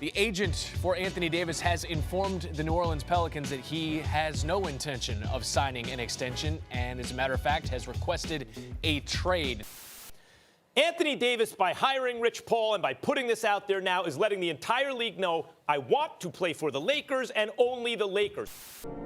The agent for Anthony Davis has informed the New Orleans Pelicans that he has no intention of signing an extension and, as a matter of fact, has requested a trade. Anthony Davis, by hiring Rich Paul and by putting this out there now, is letting the entire league know, I want to play for the Lakers and only the Lakers.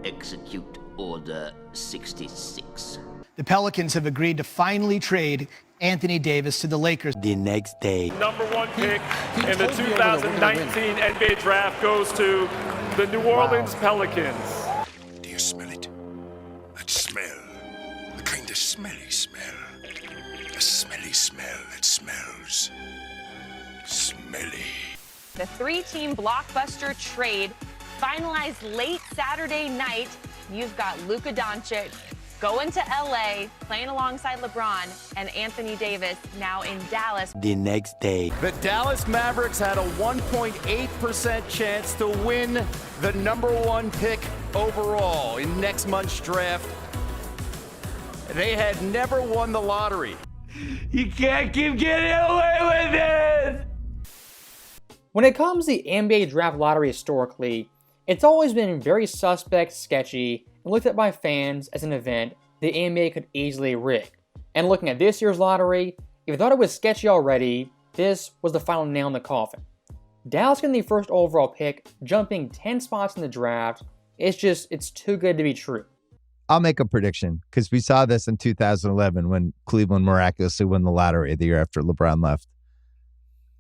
Execute Order 66. The Pelicans have agreed to finally trade Anthony Davis to the Lakers. The next day. Number one pick in the 2019 NBA draft goes to the New Orleans Pelicans. Do you smell it? That smell. The kind of smelly smell. A smelly smell that smells smelly. The three-team blockbuster trade finalized late Saturday night. You've got Luka Doncic going to LA, playing alongside LeBron, and Anthony Davis now in Dallas. The next day. The Dallas Mavericks had a 1.8% chance to win the number one pick overall in next month's draft. They had never won the lottery. You can't keep getting away with it! When it comes to the NBA draft lottery historically, it's always been very suspect, sketchy, and looked at by fans as an event the NBA could easily rig. And looking at this year's lottery, if you thought it was sketchy already, this was the final nail in the coffin. Dallas getting the first overall pick, jumping 10 spots in the draft, it's too good to be true. I'll make a prediction because we saw this in 2011 when Cleveland miraculously won the lottery the year after LeBron left.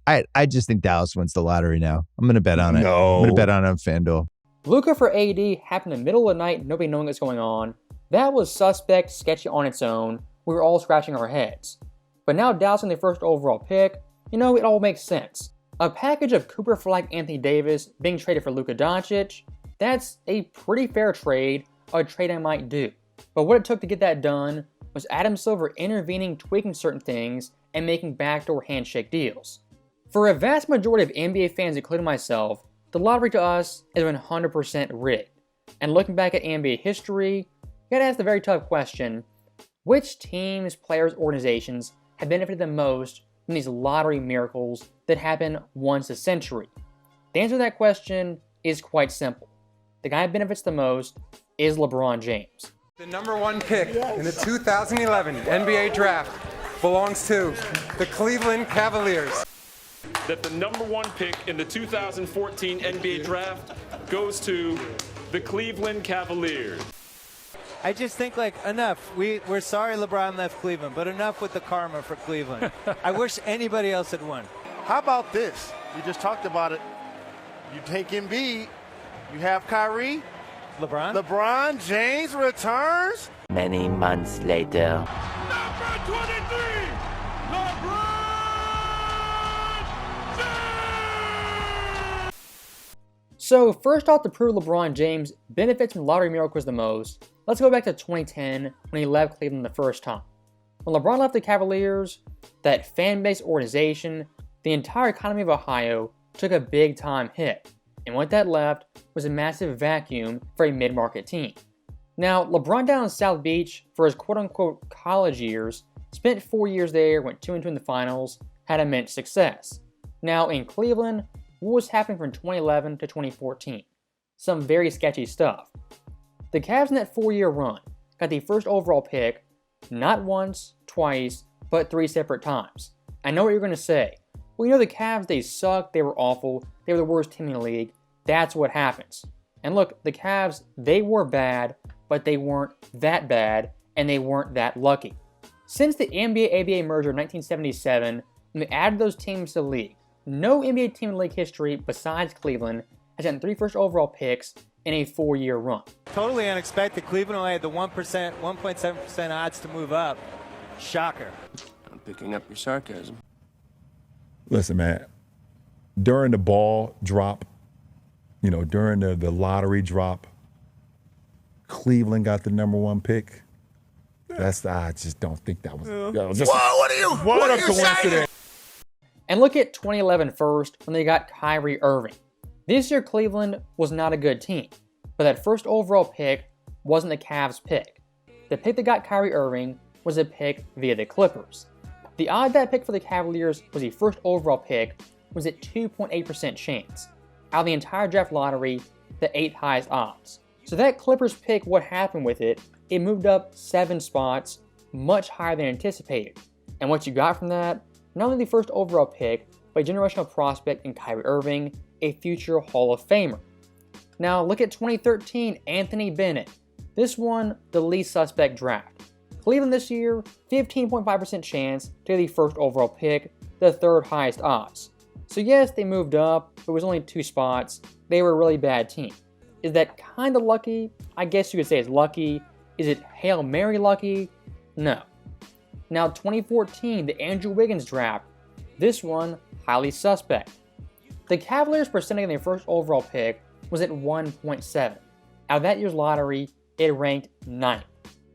I just think Dallas wins the lottery now. I'm going to bet on it. No. I'm going to bet on it on FanDuel. Luka for AD happened in the middle of the night, nobody knowing what's going on. That was suspect, sketchy on its own. We were all scratching our heads. But now Dallas in the first overall pick, it all makes sense. A package of Cooper Flag Anthony Davis being traded for Luka Doncic, that's a pretty fair trade, a trade I might do. But what it took to get that done was Adam Silver intervening, tweaking certain things, and making backdoor handshake deals. For a vast majority of NBA fans, including myself, the lottery to us is 100% rigged. And looking back at NBA history, you gotta ask the very tough question, which teams, players, organizations have benefited the most from these lottery miracles that happen once a century? The answer to that question is quite simple. The guy who benefits the most is LeBron James. The number one pick in the 2011 NBA draft belongs to the Cleveland Cavaliers. That the number one pick in the 2014 NBA draft goes to the Cleveland Cavaliers. I just think, enough. We're sorry LeBron left Cleveland, but enough with the karma for Cleveland. I wish anybody else had won. How about this? We just talked about it. You take Embiid, you have Kyrie. LeBron James returns. Many months later. Number 23, LeBron James! So first off, to prove LeBron James benefits from lottery miracles the most, let's go back to 2010 when he left Cleveland the first time. When LeBron left the Cavaliers, that fan-based organization, the entire economy of Ohio took a big-time hit. And what that left was a massive vacuum for a mid-market team. Now, LeBron down in South Beach for his quote-unquote college years, spent 4 years there, went 2-2 in the finals, had immense success. Now, in Cleveland, what was happening from 2011 to 2014? Some very sketchy stuff. The Cavs in that 4-year run got the first overall pick, not once, twice, but 3 separate times. I know what you're going to say. Well, the Cavs, they sucked, they were awful, they were the worst team in the league. That's what happens. And look, the Cavs, they were bad, but they weren't that bad, and they weren't that lucky. Since the NBA-ABA merger in 1977, when they added those teams to the league, no NBA team in league history besides Cleveland has gotten 3 first overall picks in a 4-year run. Totally unexpected. Cleveland only had the 1.7% odds to move up. Shocker. I'm picking up your sarcasm. Listen, man, during the ball drop, during the lottery drop, Cleveland got the number one pick. I just don't think that was just. Whoa, what are you coincidence. saying? And look at 2011 first when they got Kyrie Irving. This year Cleveland was not a good team, but that first overall pick wasn't the Cavs' pick. The pick that got Kyrie Irving was a pick via the Clippers. The odd that pick for the Cavaliers was the first overall pick was at 2.8% chance. out of the entire draft lottery, the 8th highest odds. So that Clippers pick, what happened with it, it moved up 7 spots, much higher than anticipated. And what you got from that, not only the first overall pick, but a generational prospect in Kyrie Irving, a future Hall of Famer. Now look at 2013, Anthony Bennett. This one, the least suspect draft. Cleveland this year, 15.5% chance to get the first overall pick, the 3rd highest odds. So yes, they moved up, but it was only 2 spots. They were a really bad team. Is that kind of lucky? I guess you could say it's lucky. Is it Hail Mary lucky? No. Now 2014, the Andrew Wiggins draft. This one, highly suspect. The Cavaliers' percentage in their first overall pick was at 1.7. Out of that year's lottery, it ranked 9th.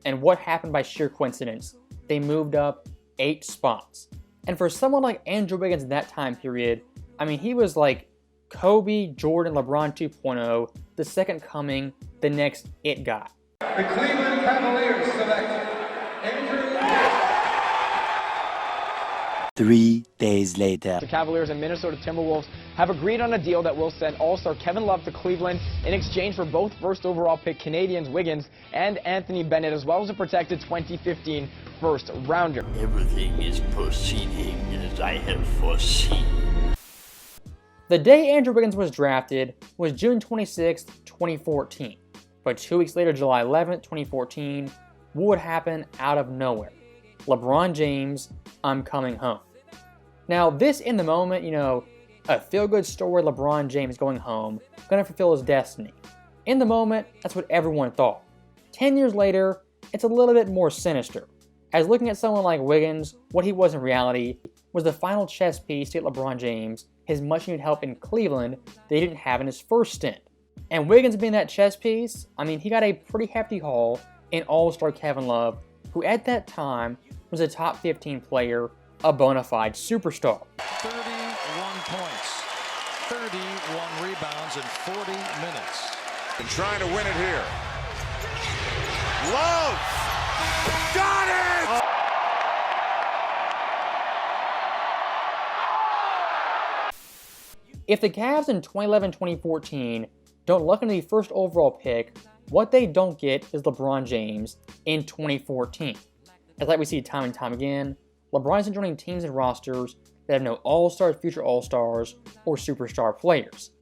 And what happened by sheer coincidence? They moved up 8 spots. And for someone like Andrew Wiggins in that time period, I mean, he was like Kobe, Jordan, LeBron 2.0, the second coming, the next it guy. The Cleveland Cavaliers select Andrew. 3 days later. The Cavaliers and Minnesota Timberwolves have agreed on a deal that will send All-Star Kevin Love to Cleveland in exchange for both first overall pick Canadians Wiggins and Anthony Bennett, as well as a protected 2015 first rounder. Everything is proceeding as I have foreseen. The day Andrew Wiggins was drafted was June 26, 2014. But 2 weeks later, July 11, 2014, what would happen out of nowhere? LeBron James, I'm coming home. Now, this in the moment, a feel-good story, LeBron James going home, gonna fulfill his destiny. In the moment, that's what everyone thought. 10 years later, it's a little bit more sinister. As looking at someone like Wiggins, what he was in reality was the final chess piece to get LeBron James his much-needed help in Cleveland that he didn't have in his first stint. And Wiggins being that chess piece, I mean, he got a pretty hefty haul in All-Star Kevin Love, who at that time was a top 15 player, a bona fide superstar. 31 points, 31 rebounds in 40 minutes. And trying to win it here. Love! Got it! If the Cavs in 2011-2014 don't look into the first overall pick, what they don't get is LeBron James in 2014. As like we see time and time again, LeBron isn't joining teams and rosters that have no all-stars, future all-stars, or superstar players.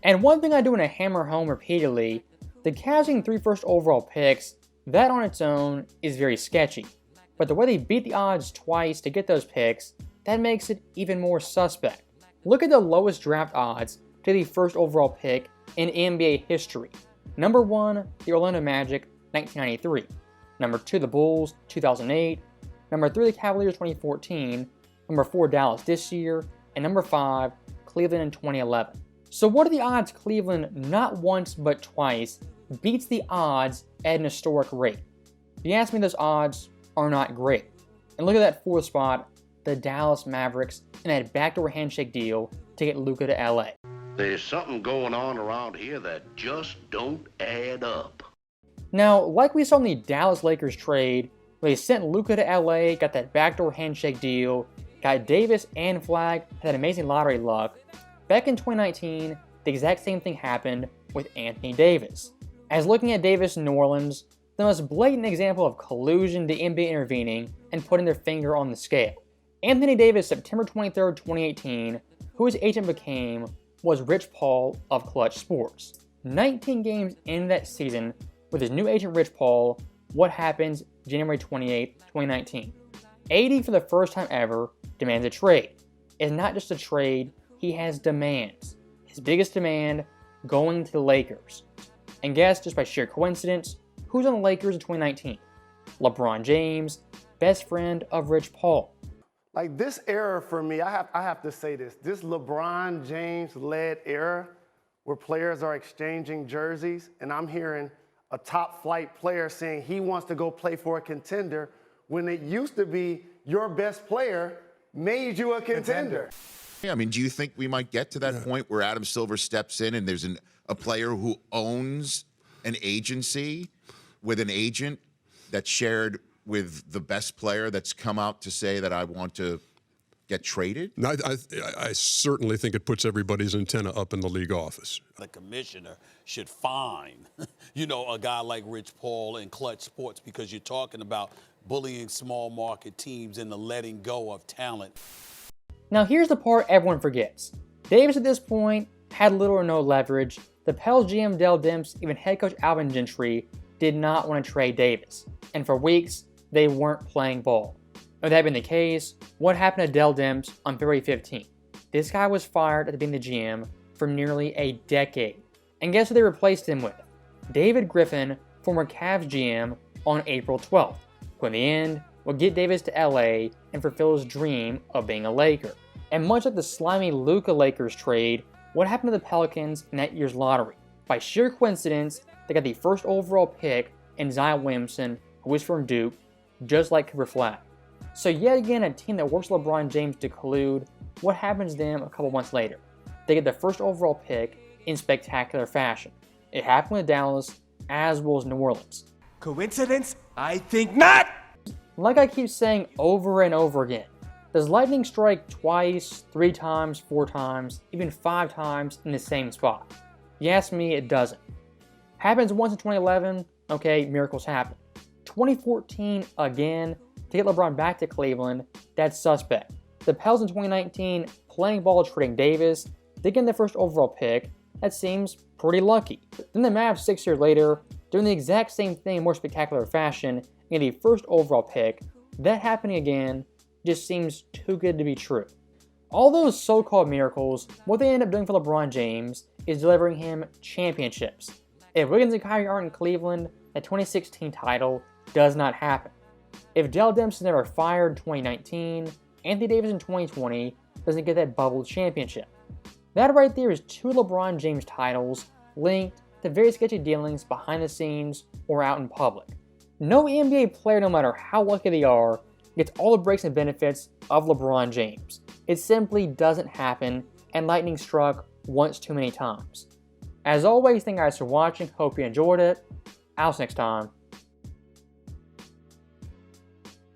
And one thing I do want to hammer home repeatedly, the Cavs getting 3 first overall picks, that on its own is very sketchy. But the way they beat the odds twice to get those picks, that makes it even more suspect. Look at the lowest draft odds to the first overall pick in NBA history. Number 1, the Orlando Magic, 1993. Number 2, the Bulls, 2008. Number 3, the Cavaliers, 2014. Number 4, Dallas this year. And number 5, Cleveland in 2011. So what are the odds Cleveland not once but twice beats the odds at an historic rate? If you ask me, those odds are not great. And look at that 4th spot, the Dallas Mavericks, and that backdoor handshake deal to get Luka to LA. There's something going on around here that just don't add up. Now, like we saw in the Dallas Lakers trade, where they sent Luka to LA, got that backdoor handshake deal, got Davis and Flagg, had that amazing lottery luck. Back in 2019, the exact same thing happened with Anthony Davis. As looking at Davis in New Orleans, the most blatant example of collusion, the NBA intervening and putting their finger on the scale. Anthony Davis, September 23, 2018, who his agent became, was Rich Paul of Clutch Sports. 19 games into that season with his new agent Rich Paul, what happens January 28, 2019? AD for the first time ever demands a trade. It's not just a trade, he has demands. His biggest demand, going to the Lakers. And guess, just by sheer coincidence, who's on the Lakers in 2019? LeBron James, best friend of Rich Paul. Like this era for me, I have to say this LeBron James-led era where players are exchanging jerseys, and I'm hearing a top flight player saying he wants to go play for a contender when it used to be your best player made you a contender. I mean, do you think we might get to that point where Adam Silver steps in and there's a player who owns an agency with an agent that's shared with the best player that's come out to say that I want to get traded? No, I certainly think it puts everybody's antenna up in the league office. The commissioner should fine, a guy like Rich Paul in Clutch Sports, because you're talking about bullying small market teams and the letting go of talent. Now here's the part everyone forgets. Davis at this point had little or no leverage. The Pels GM Dell Demps, even head coach Alvin Gentry, did not want to trade Davis. And for weeks, they weren't playing ball. If that had been the case, what happened to Dell Demps on February 15th? This guy was fired after being the GM for nearly a decade. And guess who they replaced him with? David Griffin, former Cavs GM, on April 12th, who in the end would get Davis to LA and fulfill his dream of being a Laker. And much like the slimy Luka Lakers trade, what happened to the Pelicans in that year's lottery? By sheer coincidence, they got the first overall pick in Zion Williamson, who was from Duke, just like Cooper Flag. So yet again, a team that works LeBron James to collude. What happens to them a couple months later? They get the first overall pick in spectacular fashion. It happened with Dallas, as well as New Orleans. Coincidence? I think not! Like I keep saying over and over again, does lightning strike twice, 3 times, 4 times, even 5 times in the same spot? You ask me, it doesn't. Happens once in 2011, okay, miracles happen. 2014 again, to get LeBron back to Cleveland, that's suspect. The Pels in 2019, playing ball trading Davis, they get the first overall pick, that seems pretty lucky. Then the Mavs 6 years later, doing the exact same thing in more spectacular fashion, and the first overall pick, that happening again just seems too good to be true. All those so-called miracles, what they end up doing for LeBron James is delivering him championships. If Wiggins and Kyrie aren't in Cleveland, the 2016 title does not happen. If Dell Demps is never fired in 2019, Anthony Davis in 2020 doesn't get that bubble championship. That right there is 2 LeBron James titles linked to very sketchy dealings behind the scenes or out in public. No NBA player, no matter how lucky they are, gets all the breaks and benefits of LeBron James. It simply doesn't happen, and lightning struck once too many times. As always, thank you guys for watching. Hope you enjoyed it. I'll see you next time.